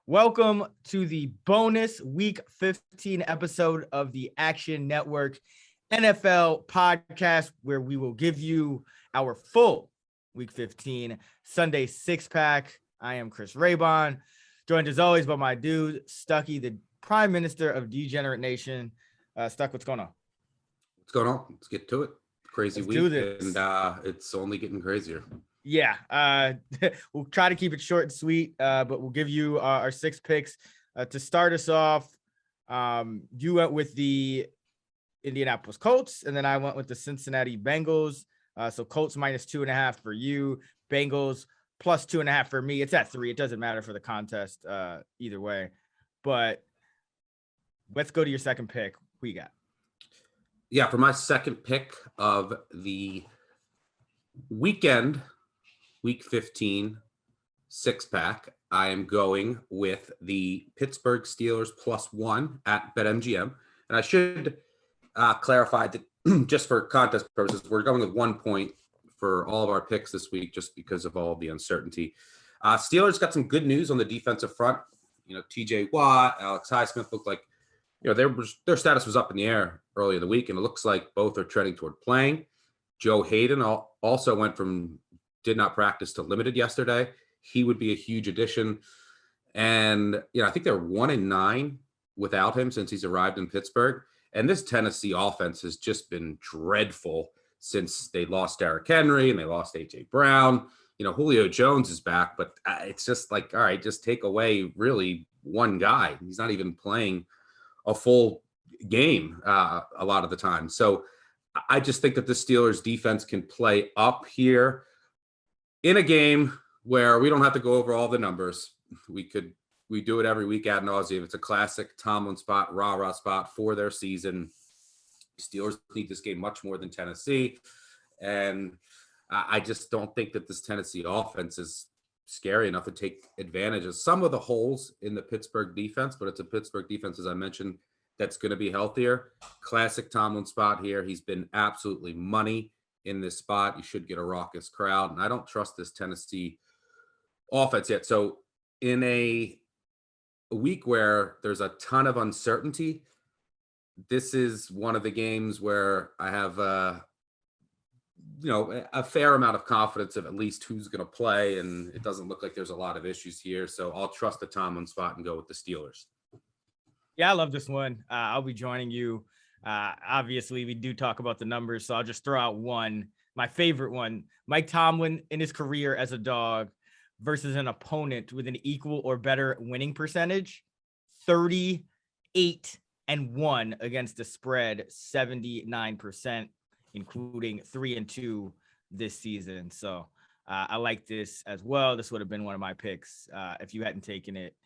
Welcome to the bonus week 15 episode of the Action Network NFL podcast, where we will give you our full week 15 Sunday six pack. I am Chris Raybon, joined as always by my dude, Stuckey, the Prime Minister of Degenerate Nation. Stuck, what's going on? What's going on? Let's get to it. Crazy Let's week, do this. and it's only getting craasier. Yeah, we'll try to keep it short and sweet, but we'll give you our six picks. To start us off, you went with the Indianapolis Colts, and then I went with the Cincinnati Bengals. So Colts minus 2.5 for you, Bengals plus 2.5 for me. It's at 3. It doesn't matter for the contest either way. But let's go to your second pick. Who you got? Yeah, for my second pick of the weekend, week 15 six-pack, I am going with the Pittsburgh Steelers +1 at BetMGM. And I should clarify that just for contest purposes, we're going with 1 point for all of our picks this week just because of all the uncertainty. Steelers got some good news on the defensive front. You know, TJ Watt, Alex Highsmith looked like, their status was up in the air earlier in the week, and it looks like both are trending toward playing. Joe Hayden also did not practice to limited yesterday. He would be a huge addition. And, I think they're 1-9 without him since he's arrived in Pittsburgh. And this Tennessee offense has just been dreadful since they lost Derrick Henry and they lost A.J. Brown. Julio Jones is back, but it's just like, all right, just take away really one guy. He's not even playing a full game a lot of the time. So I just think that the Steelers defense can play up here in a game where we don't have to go over all the numbers. We do it every week ad nauseum. It's a classic Tomlin spot, rah-rah spot for their season. Steelers need this game much more than Tennessee. And I just don't think that this Tennessee offense is scary enough to take advantage of some of the holes in the Pittsburgh defense, but it's a Pittsburgh defense, as I mentioned, that's going to be healthier. Classic Tomlin spot here. He's been absolutely money in this spot. You should get a raucous crowd, and I don't trust this Tennessee offense yet. So in a week where there's a ton of uncertainty, this is one of the games where I have a fair amount of confidence of at least who's going to play, and it doesn't look like there's a lot of issues here. So I'll trust the Tomlin spot and go with the Steelers. Yeah, I love this one. I'll be joining you. Obviously, we do talk about the numbers, so I'll just throw out one. My favorite one, Mike Tomlin in his career as a dog versus an opponent with an equal or better winning percentage, 38-1 against the spread, 79%, including 3-2 this season. So I like this as well. This would have been one of my picks if you hadn't taken it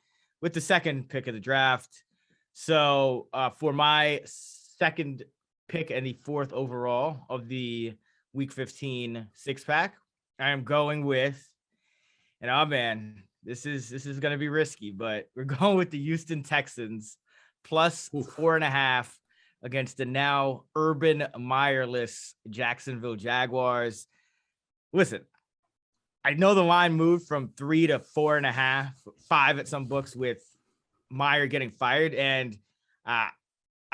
with the second pick of the draft. So for my second pick and the fourth overall of the week 15 six pack, I am going with, and oh man, this is going to be risky, but we're going with the Houston Texans plus 4.5 against the now Urban Meyerless Jacksonville Jaguars. Listen, I know the line moved from 3 to 4.5, 5 at some books with Meyer getting fired, and I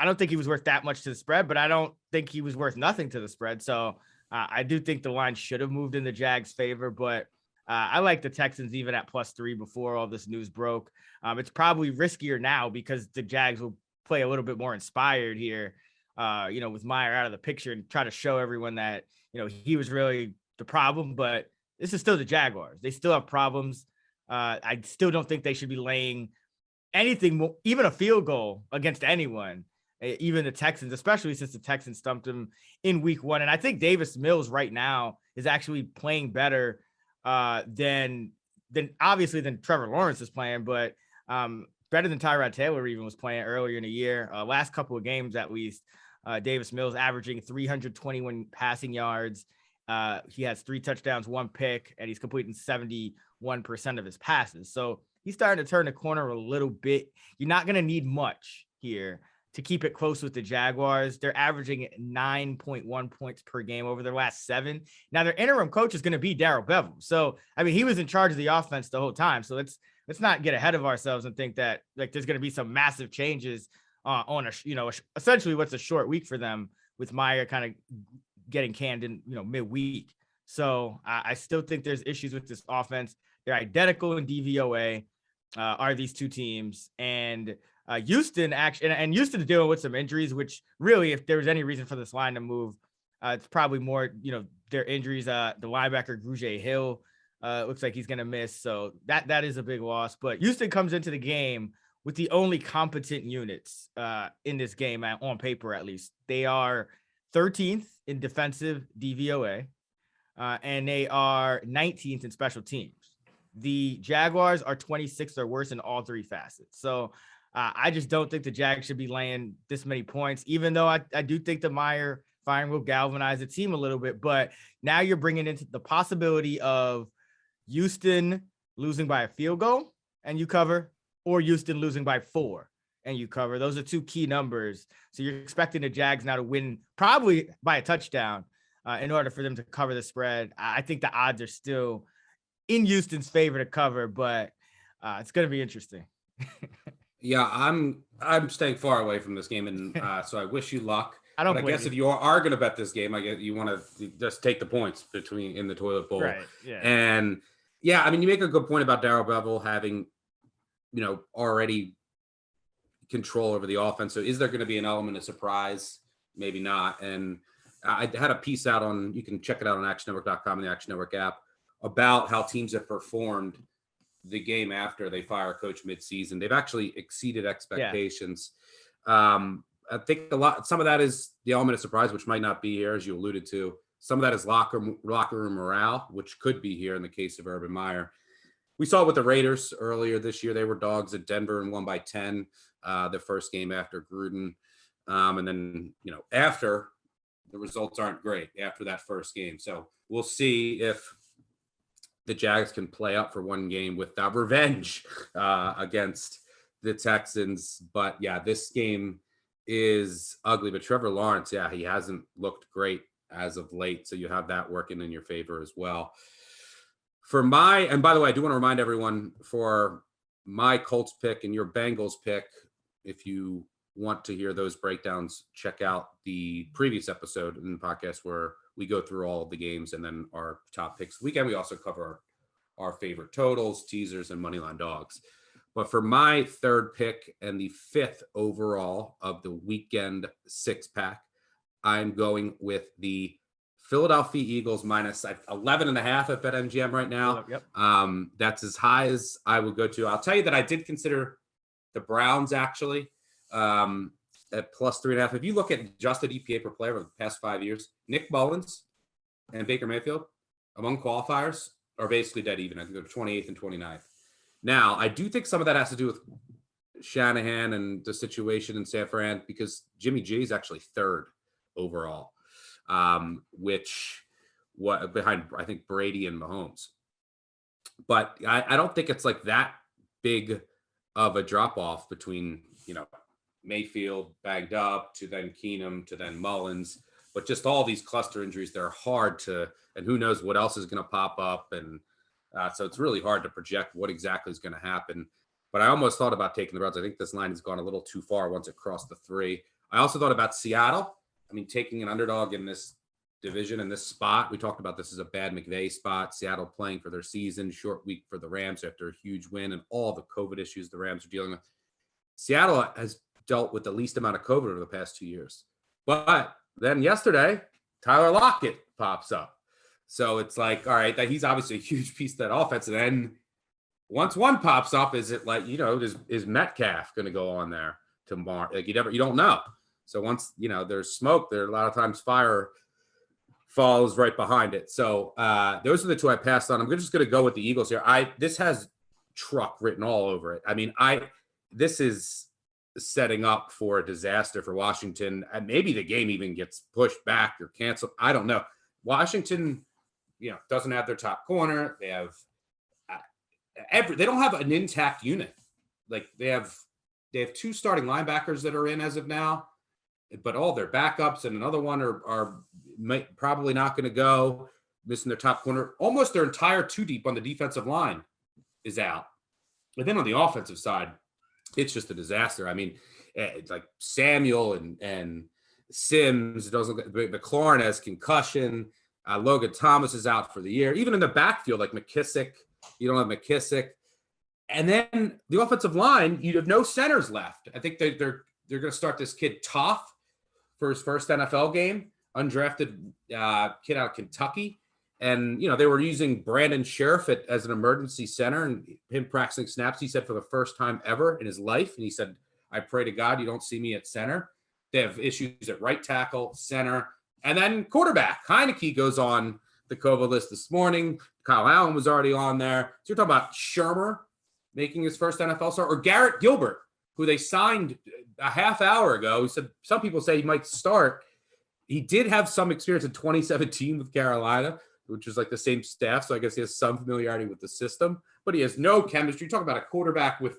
don't think he was worth that much to the spread, but I don't think he was worth nothing to the spread. So I do think the line should have moved in the Jags' favor, but I like the Texans even at +3 before all this news broke. It's probably riskier now because the Jags will play a little bit more inspired here, with Meyer out of the picture and try to show everyone that, he was really the problem, but this is still the Jaguars. They still have problems. I still don't think they should be laying anything, even a field goal against anyone, even the Texans, especially since the Texans stumped them in week 1. And I think Davis Mills right now is actually playing better than obviously than Trevor Lawrence is playing, but better than Tyrod Taylor even was playing earlier in the year. Last couple of games, at least, Davis Mills averaging 321 passing yards. He has 3 touchdowns, 1 pick, and he's completing 71% of his passes. So he's starting to turn the corner a little bit. You're not going to need much here to keep it close with the Jaguars. They're averaging 9.1 points per game over their last 7. Now, their interim coach is going to be Darrell Bevell. So, I mean, he was in charge of the offense the whole time. So let's let's not get ahead of ourselves and think that like there's going to be some massive changes on essentially what's a short week for them, with Meyer kind of getting canned in, midweek. So I still think there's issues with this offense. They're identical in DVOA, are these two teams. And Houston and Houston's dealing with some injuries, which really, if there was any reason for this line to move, it's probably more, their injuries. The linebacker Grugier Hill looks like he's going to miss. So that is a big loss. But Houston comes into the game with the only competent units in this game, on paper at least. They are 13th in defensive DVOA, and they are 19th in special teams. The Jaguars are 26th or worse in all three facets. So I just don't think the Jags should be laying this many points, even though I do think the Meyer firing will galvanize the team a little bit. But now you're bringing into the possibility of Houston losing by a field goal and you cover, or Houston losing by 4 and you cover. Those are two key numbers. So you're expecting the Jags now to win probably by a touchdown in order for them to cover the spread. I think the odds are still in Houston's favor to cover, but it's going to be interesting. Yeah, I'm staying far away from this game, and so I wish you luck. I guess if you are going to bet this game, I guess you want to just take the points in the toilet bowl. Right. Yeah. And yeah, I mean, you make a good point about Darrell Bevel having, already control over the offense. So is there going to be an element of surprise? Maybe not. And I had a piece out you can check it out on actionnetwork.com and the Action Network app, about how teams have performed the game after they fire a coach midseason. They've actually exceeded expectations. Yeah. I think some of that is the element of surprise, which might not be here, as you alluded to. Some of that is locker room morale, which could be here in the case of Urban Meyer. We saw it with the Raiders earlier this year. They were dogs at Denver and won by 10 the first game after Gruden. And then, after, the results aren't great after that first game. So we'll see if the Jags can play up for one game with that revenge against the Texans. But yeah, this game is ugly. But Trevor Lawrence, he hasn't looked great as of late. So you have that working in your favor as well. And by the way, I do want to remind everyone, for my Colts pick and your Bengals pick, if you want to hear those breakdowns, check out the previous episode in the podcast where we go through all of the games and then our top picks weekend. We also cover our favorite totals, teasers, and moneyline dogs. But for my third pick and the 5th overall of the weekend 6-pack, I'm going with the Philadelphia Eagles minus 11.5 at BetMGM right now. Yep. That's as high as I would go to. I'll tell you that I did consider the Browns actually at plus 3.5. If you look at adjusted EPA per player over the past 5 years, Nick Mullins and Baker Mayfield among qualifiers are basically dead even. I think they're 28th and 29th. Now, I do think some of that has to do with Shanahan and the situation in San Fran, because Jimmy G is actually 3rd overall, behind, I think, Brady and Mahomes. But I don't think it's like that big of a drop off between, Mayfield banged up to then Keenum to then Mullins, but just all these cluster injuries, they're hard to, and who knows what else is going to pop up. And so it's really hard to project what exactly is going to happen. But I almost thought about taking the Browns. I think this line has gone a little too far once it crossed the 3. I also thought about Seattle. I mean, taking an underdog in this division, in this spot. We talked about this as a bad McVay spot. Seattle playing for their season, short week for the Rams after a huge win and all the COVID issues the Rams are dealing with. Seattle has dealt with the least amount of COVID over the past 2 years. But then yesterday, Tyler Lockett pops up. So it's like, all right, that he's obviously a huge piece of that offense. And then once one pops up, is it like, is Metcalf going to go on there tomorrow? Like you don't know. So once, there's smoke, there a lot of times fire follows right behind it. So those are the two I passed on. I'm just going to go with the Eagles here. This has truck written all over it. I mean, this is setting up for a disaster for Washington. And maybe the game even gets pushed back or canceled. I don't know. Washington, doesn't have their top corner. They have they don't have an intact unit. Like they have 2 starting linebackers that are in as of now, but all their backups and another one are probably not going to go, missing their top corner. Almost their entire 2 deep on the defensive line is out. But then on the offensive side, it's just a disaster. I mean, it's like Samuel and Sims, doesn't McLaurin has concussion. Logan Thomas is out for the year. Even in the backfield, like McKissick, you don't have McKissick. And then the offensive line, you have no centers left. I think they're going to start this kid Toth for his first NFL game, undrafted kid out of Kentucky. And, they were using Brandon Sheriff as an emergency center and him practicing snaps, he said, for the first time ever in his life. And he said, I pray to God you don't see me at center. They have issues at right tackle, center, and then quarterback. Heineke goes on the COVID list this morning. Kyle Allen was already on there. So you're talking about Shermer making his first NFL start, or Garrett Gilbert, who they signed a half hour ago. He said some people say he might start. He did have some experience in 2017 with Carolina, which is like the same staff. So I guess he has some familiarity with the system, but he has no chemistry. Talk about a quarterback with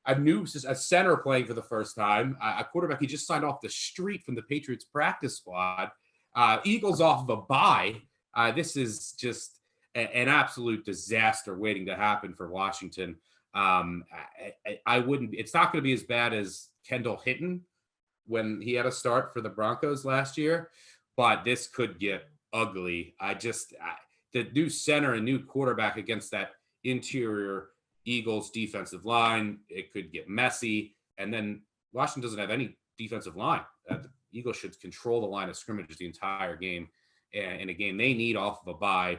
a center playing for the first time, a quarterback he just signed off the street from the Patriots practice squad, Eagles off of a bye. This is just an absolute disaster waiting to happen for Washington. I wouldn't, it's not going to be as bad as Kendall Hinton when he had a start for the Broncos last year, but this could get ugly. The new center and new quarterback against that interior Eagles defensive line, it could get messy. And then Washington doesn't have any defensive line. The Eagles should control the line of scrimmage the entire game. And in a game they need off of a bye,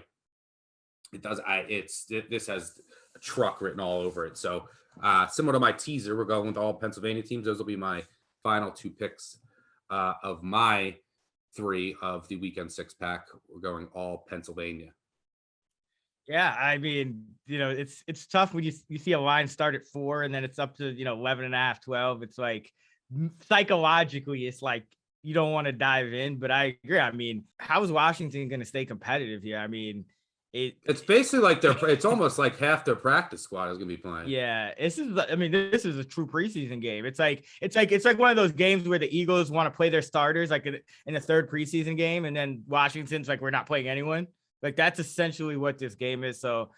this has a truck written all over it. So similar to my teaser, we're going with all Pennsylvania teams. Those will be my final two picks of my 3 of the weekend 6-pack. We're going all Pennsylvania. Yeah, I mean, it's tough when you see a line start at 4 and then it's up to 11 and a half, 12. It's like psychologically, it's like you don't want to dive in. But I agree. I mean, how is Washington going to stay competitive here? I mean, it's basically like it's almost like half their practice squad is going to be playing. Yeah, this is a true preseason game. It's like one of those games where the Eagles want to play their starters like in the third preseason game, and then Washington's like, we're not playing anyone. Like that's essentially what this game is. So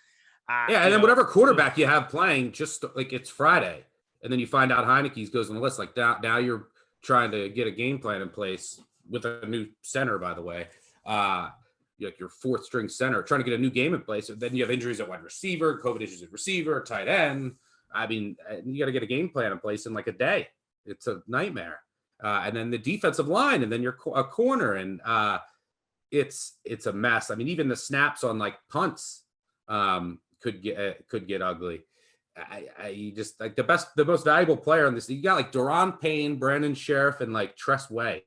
and then whatever quarterback you have playing, just like it's Friday, and then you find out Heineke's goes on the list. Like now you're trying to get a game plan in place with a new center, by the way. Like your 4th string center, trying to get a new game in place. And then you have injuries at wide receiver, COVID issues at receiver, tight end. I mean, you got to get a game plan in place in like a day. It's a nightmare. And then the defensive line, and then you're a corner, and it's a mess. I mean, even the snaps on like punts could get ugly. I just like the most valuable player on this. You got like Daron Payne, Brandon Sheriff, and like Tress Way.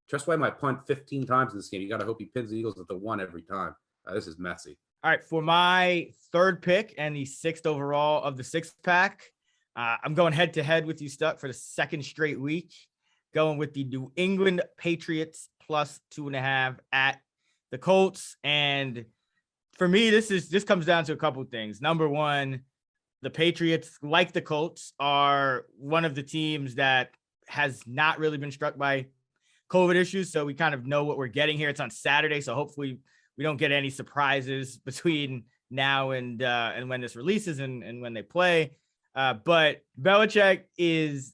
Tress Way might punt 15 times in this game. You got to hope he pins the Eagles at the 1 every time. This is messy. All right, for my 3rd pick and the 6th overall of the 6-pack, I'm going head to head with you, Stuck, for the 2nd straight week. Going with the New England Patriots plus 2.5 at the Colts. And for me, this comes down to a couple things. Number one, the Patriots, like the Colts, are one of the teams that has not really been struck by COVID issues. So we kind of know what we're getting here. It's on Saturday. So hopefully we don't get any surprises between now and when this releases and when they play. But Belichick is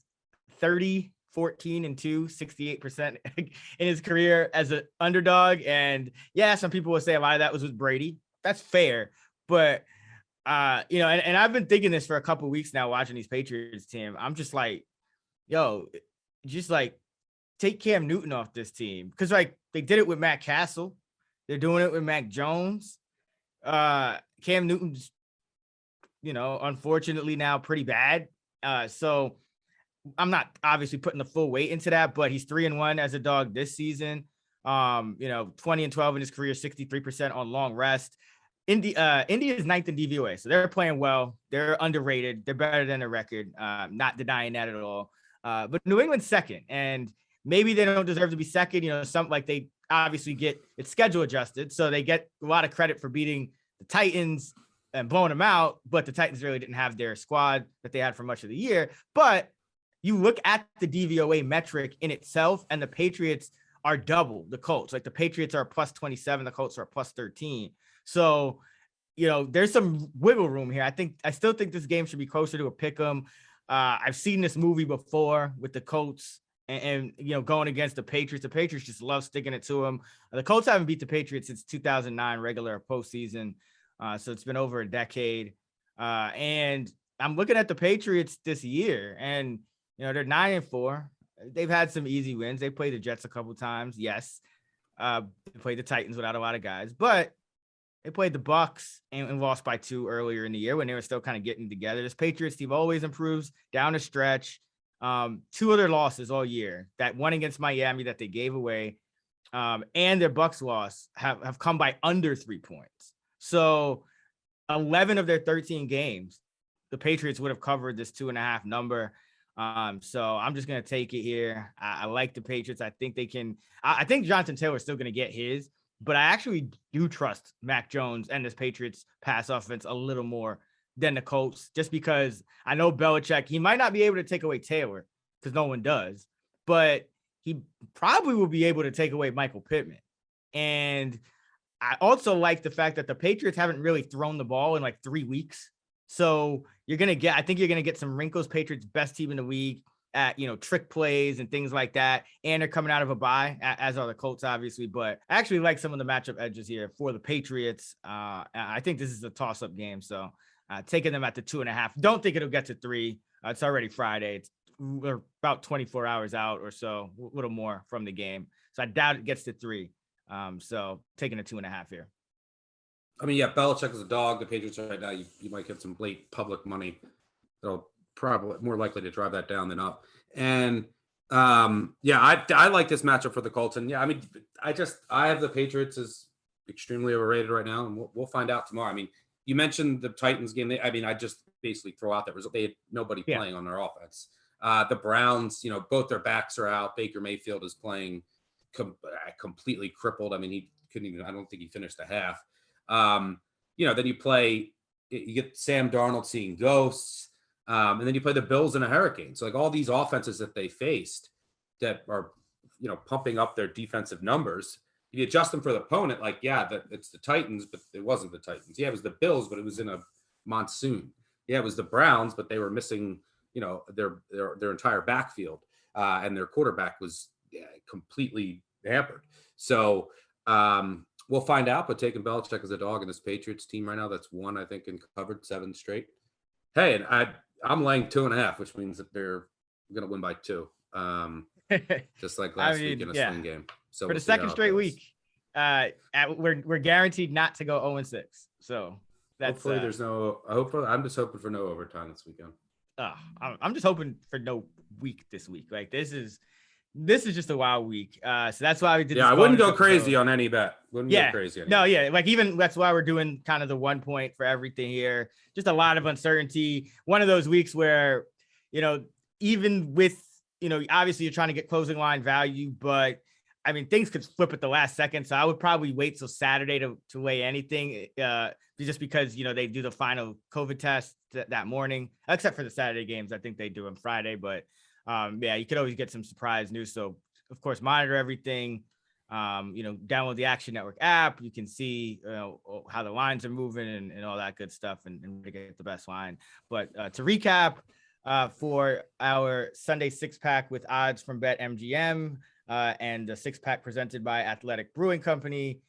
30, 14 and 2, 68% in his career as an underdog. And yeah, some people will say a lot of that was with Brady. That's fair. But, and I've been thinking this for a couple of weeks now, watching these Patriots team. I'm just like, take Cam Newton off this team. Because like they did it with Matt Castle. They're doing it with Mac Jones. Cam Newton's, unfortunately now pretty bad. So I'm not obviously putting the full weight into that, but he's 3-1 as a dog this season. 20-12 in his career, 63% on long rest. India is 9th in DVOA, so they're playing well. They're underrated. They're better than their record. Not denying that at all. But New England's 2nd, and maybe they don't deserve to be 2nd. Something like they obviously get it's schedule adjusted, so they get a lot of credit for beating the Titans and blowing them out. But the Titans really didn't have their squad that they had for much of the year. But you look at the DVOA metric in itself, and the Patriots are double the Colts. Like the Patriots are plus 27, the Colts are plus 13. So, there's some wiggle room here. I still think this game should be closer to a pick 'em. I've seen this movie before with the Colts and going against the Patriots. The Patriots just love sticking it to them. The Colts haven't beat the Patriots since 2009 regular postseason. So it's been over a decade. And I'm looking at the Patriots this year, and they're 9-4. They've had some easy wins. They played the Jets a couple times. Yes. They played the Titans without a lot of guys, but they played the Bucks and lost by 2 earlier in the year when they were still kind of getting together. This Patriots team always improves down the stretch. 2 other losses all year, that one against Miami that they gave away, and their Bucks loss have come by under 3 points. So 11 of their 13 games, the Patriots would have covered this 2.5 number. So I'm just going to take it here. I like the Patriots. I think they can. I think Jonathan Taylor is still going to get his, but I actually do trust Mac Jones and this Patriots pass offense a little more than the Colts, just because I know Belichick, he might not be able to take away Taylor because no one does, but he probably will be able to take away Michael Pittman. And I also like the fact that the Patriots haven't really thrown the ball in like 3 weeks. So I think you're going to get some wrinkles. Patriots best team in the league at, trick plays and things like that. And they're coming out of a bye, as are the Colts, obviously. But I actually like some of the matchup edges here for the Patriots. I think this is a toss-up game. So taking them at the 2.5. Don't think it'll get to 3. It's already Friday. We're about 24 hours out or so, a little more from the game. So I doubt it gets to 3. So taking a 2.5 here. I mean, yeah, Belichick is a dog. The Patriots right now, you might get some late public money that'll probably more likely to drive that down than up. And I like this matchup for the Colts. And yeah, I mean, I have the Patriots as extremely overrated right now, and we'll find out tomorrow. I mean, you mentioned the Titans game. I just basically throw out that result. They had nobody playing on their offense. The Browns, both their backs are out. Baker Mayfield is playing completely crippled. I mean, he couldn't even. I don't think he finished a half. Then you get Sam Darnold seeing ghosts, and then you play the Bills in a hurricane. So like all these offenses that they faced that are, pumping up their defensive numbers. If you adjust them for the opponent, it's the Titans, but it wasn't the Titans. Yeah, it was the Bills, but it was in a monsoon. Yeah, it was the Browns, but they were missing, their entire backfield, and their quarterback was completely hampered. So, we'll find out, but taking Belichick as a dog in this Patriots team right now, that's 1, I think, and covered 7 straight. Hey, and I'm laying 2.5, which means that they're going to win by 2. Just like last week in a swing game. So for the second straight week, we're guaranteed not to go 0-6. So that's hopefully there's no. I'm just hoping for no overtime this weekend. I'm just hoping for no week this week. Like this is just a wild week. So that's why we did. Yeah, I wouldn't go crazy on any bet. Go crazy. No, yeah. Like even that's why we're doing kind of the 1 point for everything here. Just a lot of uncertainty. One of those weeks where, even with, obviously you're trying to get closing line value, but I mean, things could flip at the last second. So I would probably wait till Saturday to lay anything, just because, they do the final COVID test that morning, except for the Saturday games. I think they do them Friday, but you could always get some surprise news. So of course, monitor everything, download the Action Network app. You can see, how the lines are moving and all that good stuff and to get the best line. But to recap, for our Sunday 6-pack with odds from BetMGM, and the 6-pack presented by Athletic Brewing Company,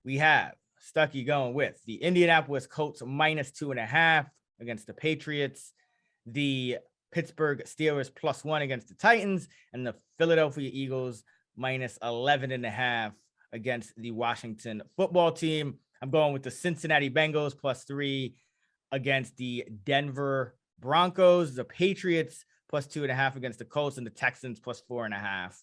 we have Stuckey going with the Indianapolis Colts -2.5 against the Patriots, the Pittsburgh Steelers +1 against the Titans, and the Philadelphia Eagles -11.5 against the Washington football team. I'm going with the Cincinnati Bengals +3 against the Denver Broncos, the Patriots +2.5 against the Colts, and the Texans +4.5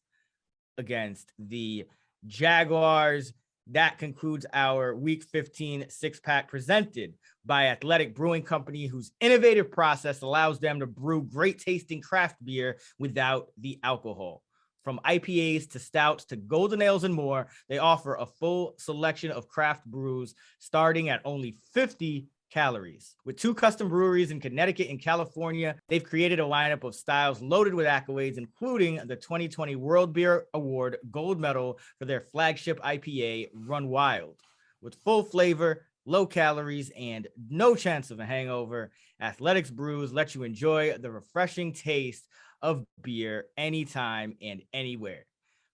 against the Jaguars. That concludes our Week 15 6-pack presented by Athletic Brewing Company, whose innovative process allows them to brew great tasting craft beer without the alcohol. From IPAs to stouts to golden ales and more, they offer a full selection of craft brews starting at only 50 calories. With 2 custom breweries in Connecticut and California, they've created a lineup of styles loaded with accolades, including the 2020 World Beer Award gold medal for their flagship IPA, Run Wild. With full flavor, low calories, and no chance of a hangover. Athletic's brews let you enjoy the refreshing taste of beer anytime and anywhere.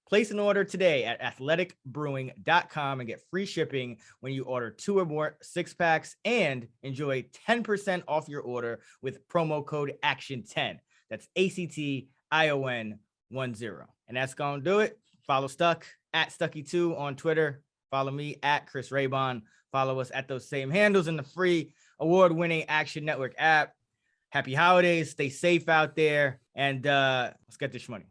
Place an order today at athleticbrewing.com and get free shipping when you order 2 or more 6-packs, and enjoy 10% off your order with promo code ACTION10. That's ACTION10. And that's going to do it. Follow Stuck at Stuckey2 on Twitter. Follow me at Chris Raybon. Follow us at those same handles in the free award-winning Action Network app. Happy holidays. Stay safe out there. And let's get this money.